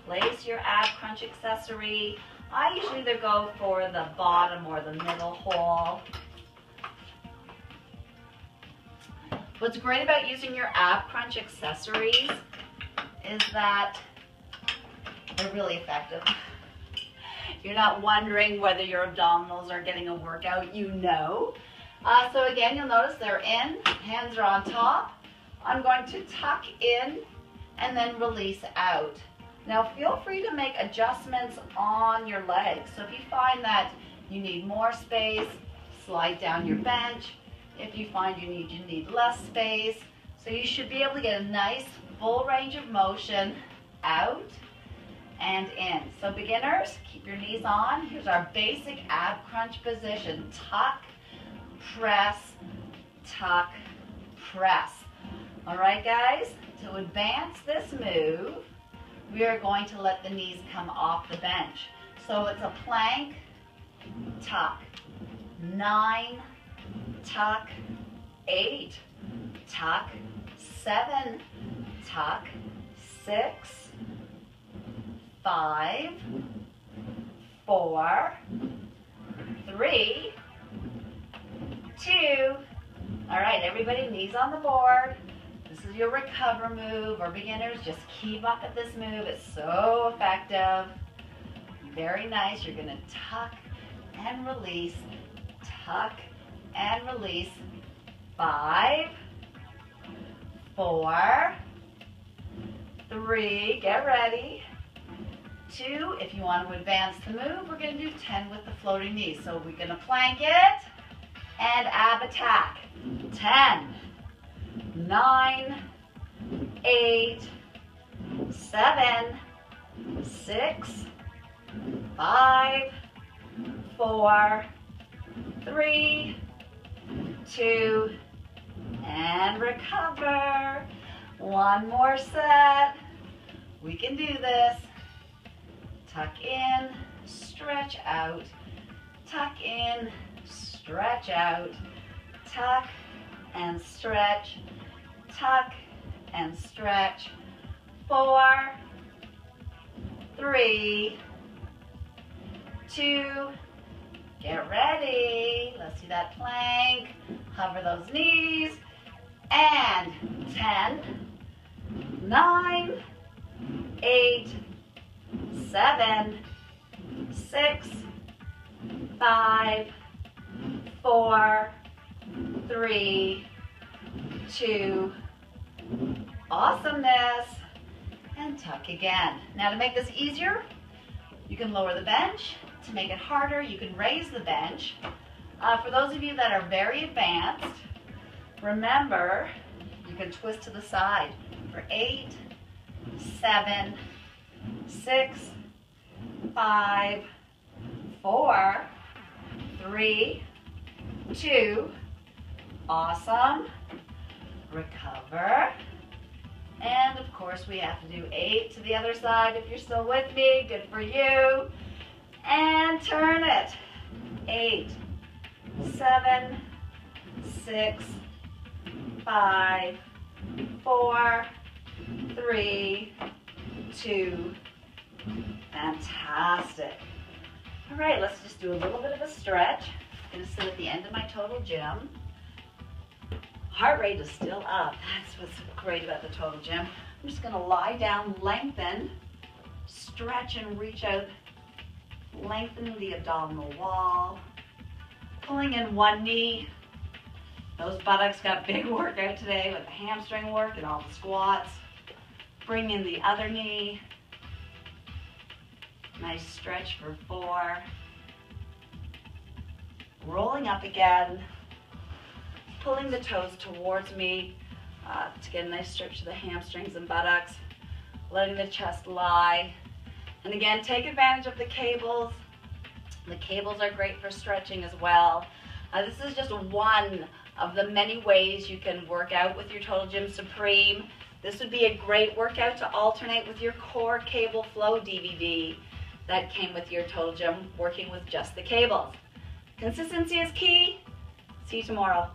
place your ab crunch accessory. I usually either go for the bottom or the middle hole. What's great about using your ab crunch accessories is that they're really effective. You're not wondering whether your abdominals are getting a workout, you know. So again, you'll notice they're in, hands are on top. I'm going to tuck in and then release out. Now feel free to make adjustments on your legs. So if you find that you need more space, slide down your bench. If you find you need less space. So you should be able to get a nice full range of motion out and in. So beginners, keep your knees on. Here's our basic ab crunch position. Tuck, press, tuck, press. All right, guys, to advance this move, we are going to let the knees come off the bench. So it's a plank, tuck, 9, tuck, 8, tuck, 7, tuck, 6, 5, 4, 3, 2. All right, everybody, knees on the board. This is your recover move, or beginners, just keep up at this move. It's so effective. Very nice. You're going to tuck and release, tuck and release. 5, 4, 3, get ready. 2, if you want to advance the move, we're going to do 10 with the floating knees. So we're going to plank it and ab attack. 10, 9, 8, 7, 6, 5, 4, 3, 2, and recover. One more set. We can do this. Tuck in, stretch out. Tuck in, stretch out. Tuck and stretch. Tuck and stretch. 4, 3, 2, get ready. Let's do that plank. Hover those knees. And 10, 9, 8, 7, 6, 5, 4, 3, 2, awesomeness, and tuck again. Now to make this easier, you can lower the bench. To make it harder, you can raise the bench. For those of you that are very advanced, remember, you can twist to the side for 8, 7, 6, 5, 4, 3, 2, awesome, recover, and of course we have to do 8 to the other side if you're still with me, good for you, and turn it, 8, 7, 6, 5, 4, 3, 2, fantastic. All right, let's just do a little bit of a stretch. I'm gonna sit at the end of my total gym. Heart rate is still up. That's what's great about the total gym. I'm just gonna lie down, lengthen, stretch and reach out, lengthening the abdominal wall, pulling in one knee. Those buttocks got big workout today with the hamstring work and all the squats. Bring in the other knee. Nice stretch for 4. Rolling up again. Pulling the toes towards me to get a nice stretch to the hamstrings and buttocks. Letting the chest lie. And again, take advantage of the cables. The cables are great for stretching as well. This is just one of the many ways you can work out with your Total Gym Supreme. This would be a great workout to alternate with your Core Cable Flow DVD that came with your Total Gym, working with just the cables. Consistency is key. See you tomorrow.